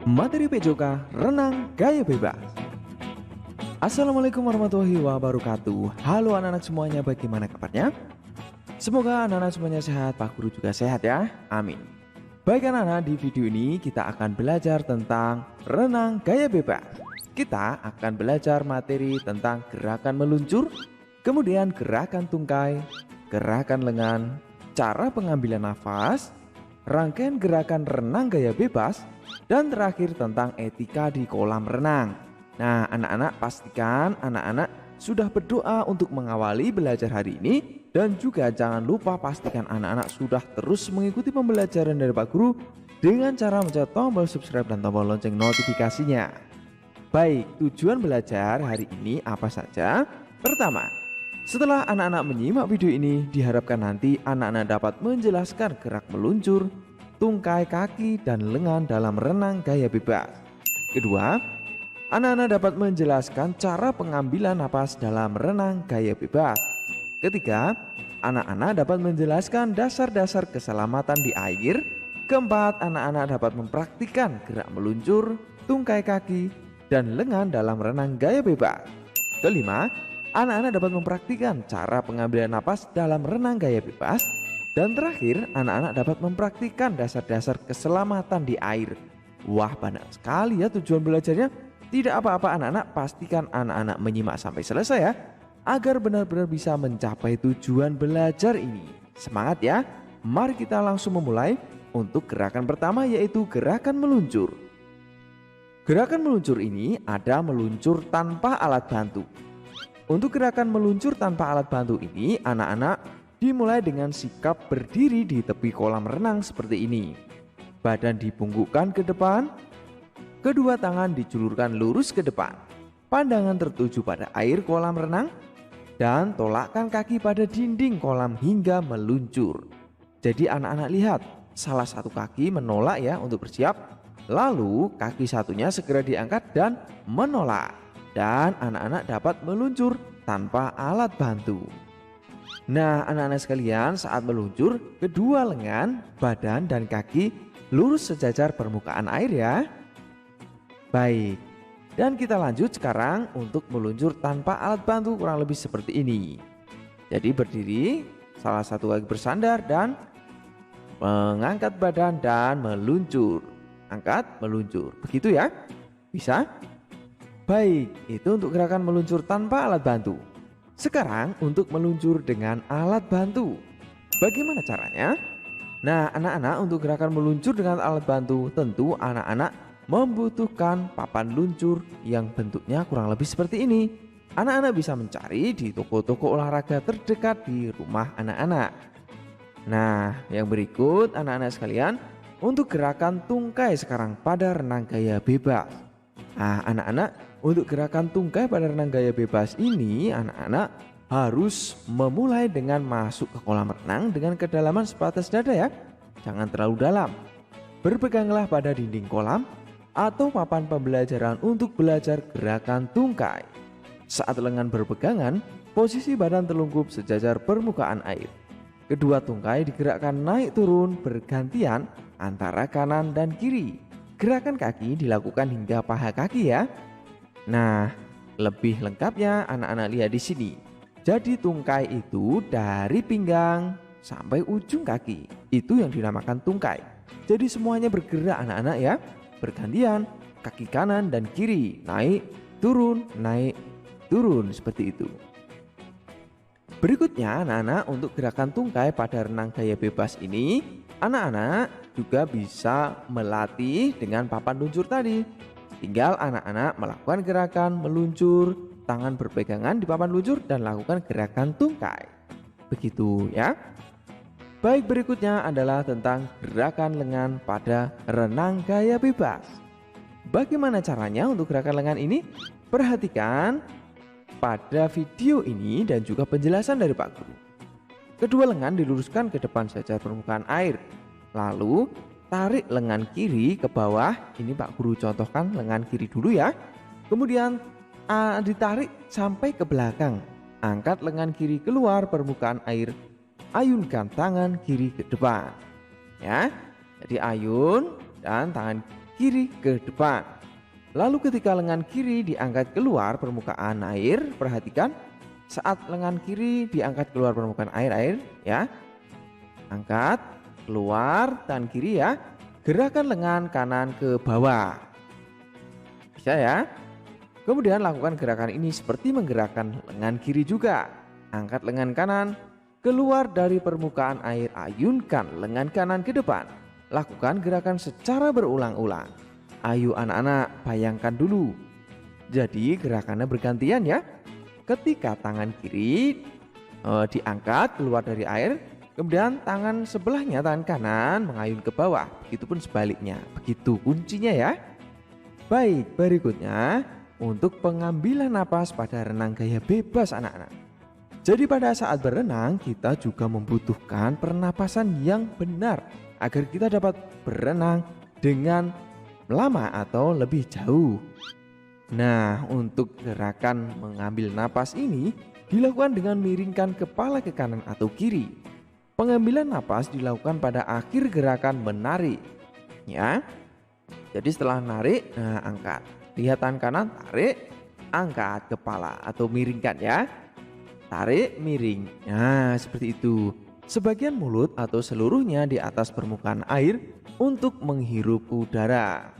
Materi PJOK Renang Gaya Bebas. Assalamualaikum warahmatullahi wabarakatuh. Halo anak-anak semuanya, bagaimana kabarnya? Semoga anak-anak semuanya sehat, Pak Guru juga sehat ya, amin. Baik anak-anak, di video ini kita akan belajar tentang renang gaya bebas. Kita akan belajar materi tentang gerakan meluncur, kemudian gerakan tungkai, gerakan lengan, cara pengambilan nafas, rangkaian gerakan renang gaya bebas, dan terakhir tentang etika di kolam renang. Nah, anak-anak pastikan anak-anak sudah berdoa untuk mengawali belajar hari ini, dan juga jangan lupa pastikan anak-anak sudah terus mengikuti pembelajaran dari Pak Guru dengan cara mencet tombol subscribe dan tombol lonceng notifikasinya. Baik, tujuan belajar hari ini apa saja? Pertama, setelah anak-anak menyimak video ini, diharapkan nanti anak-anak dapat menjelaskan gerak meluncur, tungkai kaki dan lengan dalam renang gaya bebas. Kedua, anak-anak dapat menjelaskan cara pengambilan napas dalam renang gaya bebas. Ketiga, anak-anak dapat menjelaskan dasar-dasar keselamatan di air. Keempat, anak-anak dapat mempraktikkan gerak meluncur, tungkai kaki dan lengan dalam renang gaya bebas. Kelima, anak-anak dapat mempraktikkan cara pengambilan napas dalam renang gaya bebas. Dan terakhir, anak-anak dapat mempraktikkan dasar-dasar keselamatan di air. Wah, banyak sekali ya tujuan belajarnya. Tidak apa-apa anak-anak, pastikan anak-anak menyimak sampai selesai ya, agar benar-benar bisa mencapai tujuan belajar ini. Semangat ya. Mari kita langsung memulai untuk gerakan pertama, yaitu gerakan meluncur. Gerakan meluncur ini ada meluncur tanpa alat bantu. Untuk gerakan meluncur tanpa alat bantu ini, anak-anak dimulai dengan sikap berdiri di tepi kolam renang seperti ini. Badan dibungkukkan ke depan, kedua tangan dijulurkan lurus ke depan, pandangan tertuju pada air kolam renang, dan tolakkan kaki pada dinding kolam hingga meluncur. Jadi anak-anak lihat, salah satu kaki menolak ya untuk bersiap, lalu kaki satunya segera diangkat dan menolak, dan anak-anak dapat meluncur tanpa alat bantu. Nah, anak-anak sekalian, saat meluncur, kedua lengan, badan, dan kaki lurus sejajar permukaan air ya. Baik, dan kita lanjut sekarang untuk meluncur tanpa alat bantu, kurang lebih seperti ini. Jadi berdiri, salah satu kaki bersandar dan mengangkat badan dan meluncur. Angkat, meluncur, begitu ya? Bisa? Baik, itu untuk gerakan meluncur tanpa alat bantu. Sekarang untuk meluncur dengan alat bantu. Bagaimana caranya? Nah, anak-anak, untuk gerakan meluncur dengan alat bantu, tentu anak-anak membutuhkan papan luncur yang bentuknya kurang lebih seperti ini. Anak-anak bisa mencari di toko-toko olahraga terdekat di rumah anak-anak. Nah, yang berikut anak-anak sekalian, untuk gerakan tungkai sekarang pada renang gaya bebas. Nah, anak-anak, untuk gerakan tungkai pada renang gaya bebas ini, anak-anak harus memulai dengan masuk ke kolam renang dengan kedalaman sebatas dada ya. Jangan terlalu dalam. Berpeganglah pada dinding kolam atau papan pembelajaran untuk belajar gerakan tungkai. Saat lengan berpegangan, posisi badan terlungkup sejajar permukaan air. Kedua tungkai digerakkan naik turun bergantian antara kanan dan kiri. Gerakan kaki dilakukan hingga paha kaki ya. Nah, lebih lengkapnya anak-anak lihat di sini. Jadi tungkai itu dari pinggang sampai ujung kaki. Itu yang dinamakan tungkai. Jadi semuanya bergerak anak-anak ya. Bergantian, kaki kanan dan kiri, naik, turun, seperti itu. Berikutnya anak-anak, untuk gerakan tungkai pada renang gaya bebas ini, anak-anak juga bisa melatih dengan papan luncur tadi. Tinggal anak-anak melakukan gerakan meluncur, tangan berpegangan di papan luncur dan lakukan gerakan tungkai. Begitu ya. Baik, berikutnya adalah tentang gerakan lengan pada renang gaya bebas. Bagaimana caranya untuk gerakan lengan ini? Perhatikan pada video ini dan juga penjelasan dari Pak Guru. Kedua lengan diluruskan ke depan sejajar permukaan air. Lalu tarik lengan kiri ke bawah. Ini Pak Guru contohkan lengan kiri dulu ya. Kemudian ditarik sampai ke belakang. Angkat lengan kiri keluar permukaan air. Ayunkan tangan kiri ke depan. ya. Jadi ayun dan tangan kiri ke depan. Lalu ketika lengan kiri diangkat keluar permukaan air, perhatikan saat lengan kiri diangkat keluar permukaan air ya. Angkat keluar tangan kiri ya. Gerakan lengan kanan ke bawah. Bisa ya. Kemudian lakukan gerakan ini seperti menggerakkan lengan kiri juga. Angkat lengan kanan keluar dari permukaan air, ayunkan lengan kanan ke depan. Lakukan gerakan secara berulang-ulang. Ayo anak-anak, bayangkan dulu. Jadi gerakannya bergantian ya. Ketika tangan kiri diangkat keluar dari air, kemudian tangan sebelahnya, tangan kanan mengayun ke bawah. Begitupun sebaliknya. Begitu kuncinya ya. Baik, berikutnya untuk pengambilan napas pada renang gaya bebas anak-anak. Jadi pada saat berenang kita juga membutuhkan pernapasan yang benar agar kita dapat berenang dengan lama atau lebih jauh. Nah, untuk gerakan mengambil napas ini dilakukan dengan miringkan kepala ke kanan atau kiri. Pengambilan napas dilakukan pada akhir gerakan menarik. Ya. Jadi setelah narik, nah angkat. Lihat tangan kanan, tarik, angkat kepala atau miringkan ya. Tarik, miring. Nah, seperti itu. Sebagian mulut atau seluruhnya di atas permukaan air untuk menghirup udara.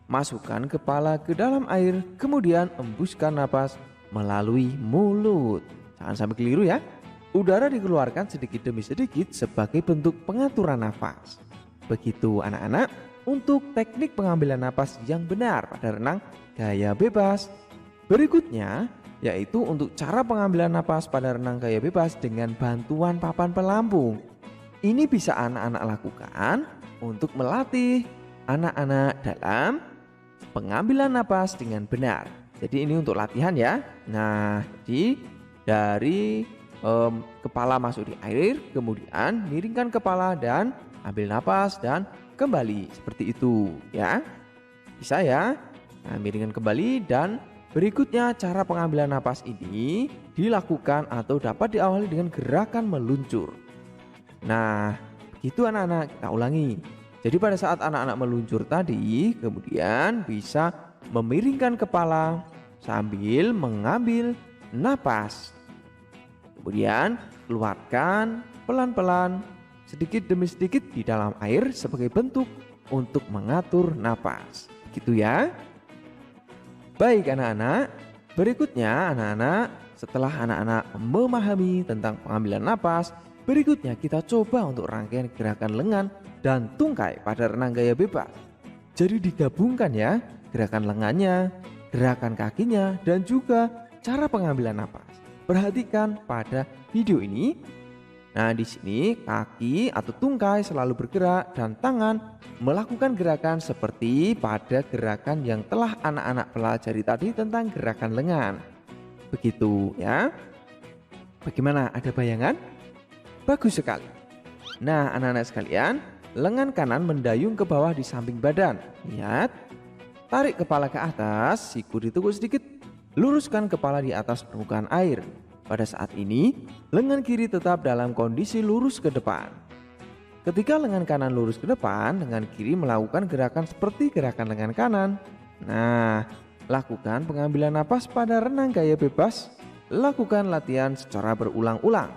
Masukkan kepala ke dalam air, kemudian embuskan napas melalui mulut. Jangan sampai keliru ya. Udara dikeluarkan sedikit demi sedikit sebagai bentuk pengaturan nafas. Begitu anak-anak untuk teknik pengambilan napas yang benar pada renang gaya bebas. Berikutnya yaitu untuk cara pengambilan napas pada renang gaya bebas dengan bantuan papan pelampung. Ini bisa anak-anak lakukan untuk melatih anak-anak dalam pengambilan napas dengan benar. Jadi ini untuk latihan ya. Nah, jadi dari kepala masuk di air, kemudian miringkan kepala dan ambil napas dan kembali seperti itu ya. Bisa ya. Nah, miringkan kembali dan berikutnya cara pengambilan napas ini dilakukan atau dapat diawali dengan gerakan meluncur. Nah, begitu anak-anak, kita ulangi. Jadi pada saat anak-anak meluncur tadi, kemudian bisa memiringkan kepala sambil mengambil napas. Kemudian keluarkan pelan-pelan sedikit demi sedikit di dalam air sebagai bentuk untuk mengatur napas. Gitu ya. Baik anak-anak, berikutnya anak-anak setelah anak-anak memahami tentang pengambilan napas, berikutnya kita coba untuk rangkaian gerakan lengan dan tungkai pada renang gaya bebas. Jadi digabungkan ya, gerakan lengannya, gerakan kakinya, dan juga cara pengambilan napas. Perhatikan pada video ini. Nah, di sini kaki atau tungkai selalu bergerak dan tangan melakukan gerakan seperti pada gerakan yang telah anak-anak pelajari tadi tentang gerakan lengan. Begitu ya. Bagaimana, ada bayangan? Bagus sekali. Nah, anak-anak sekalian, lengan kanan mendayung ke bawah di samping badan. Lihat. Tarik kepala ke atas, siku ditekuk sedikit. Luruskan kepala di atas permukaan air. Pada saat ini, lengan kiri tetap dalam kondisi lurus ke depan. Ketika lengan kanan lurus ke depan, lengan kiri melakukan gerakan seperti gerakan lengan kanan. Nah, lakukan pengambilan napas pada renang gaya bebas. Lakukan latihan secara berulang-ulang.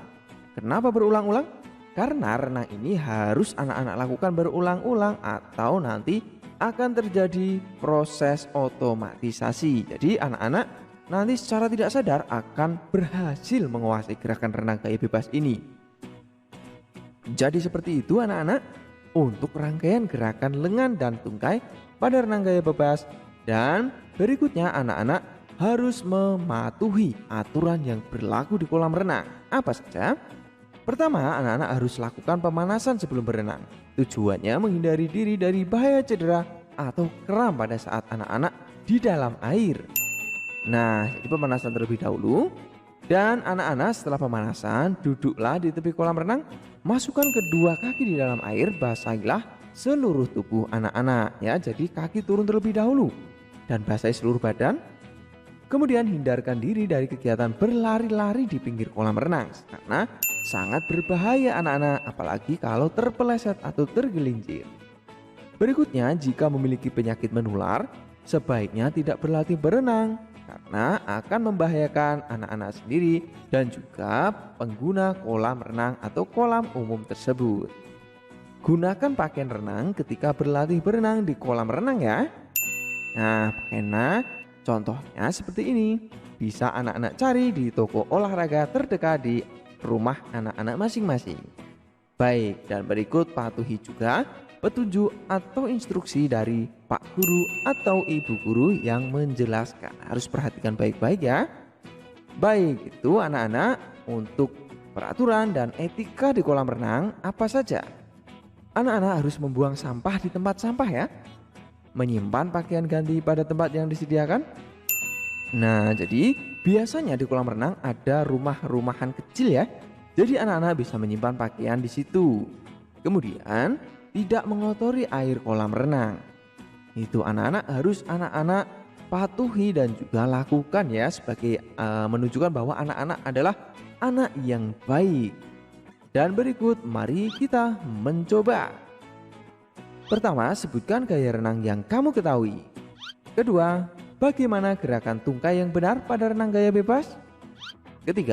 Kenapa berulang-ulang? Karena renang ini harus anak-anak lakukan berulang-ulang atau nanti akan terjadi proses otomatisasi. Jadi anak-anak nanti secara tidak sadar akan berhasil menguasai gerakan renang gaya bebas ini. Jadi seperti itu anak-anak untuk rangkaian gerakan lengan dan tungkai pada renang gaya bebas. Dan berikutnya anak-anak harus mematuhi aturan yang berlaku di kolam renang. Apa saja? Pertama, anak-anak harus lakukan pemanasan sebelum berenang. Tujuannya menghindari diri dari bahaya cedera atau kram pada saat anak-anak di dalam air. Nah, jadi pemanasan terlebih dahulu. Dan anak-anak setelah pemanasan duduklah di tepi kolam renang. Masukkan kedua kaki di dalam air, basahilah seluruh tubuh anak-anak ya. Jadi kaki turun terlebih dahulu dan basahi seluruh badan. Kemudian hindarkan diri dari kegiatan berlari-lari di pinggir kolam renang karena sangat berbahaya anak-anak, apalagi kalau terpeleset atau tergelincir. Berikutnya, jika memiliki penyakit menular, sebaiknya tidak berlatih berenang karena akan membahayakan anak-anak sendiri dan juga pengguna kolam renang atau kolam umum tersebut. Gunakan pakaian renang ketika berlatih berenang di kolam renang ya. Nah, pakaian contohnya seperti ini. Bisa anak-anak cari di toko olahraga terdekat di rumah anak-anak masing-masing. Baik, dan berikut patuhi juga petunjuk atau instruksi dari Pak Guru atau Ibu Guru yang menjelaskan. Harus perhatikan baik-baik ya. Baik, itu anak-anak untuk peraturan dan etika di kolam renang apa saja. Anak-anak harus membuang sampah di tempat sampah ya. Menyimpan pakaian ganti pada tempat yang disediakan. Nah, jadi biasanya di kolam renang ada rumah-rumahan kecil ya. Jadi anak-anak bisa menyimpan pakaian di situ. Kemudian tidak mengotori air kolam renang. Itu anak-anak patuhi dan juga lakukan ya sebagai menunjukkan bahwa anak-anak adalah anak yang baik. Dan berikut mari kita mencoba. Pertama, sebutkan gaya renang yang kamu ketahui. Kedua, bagaimana gerakan tungkai yang benar pada renang gaya bebas? Ketiga,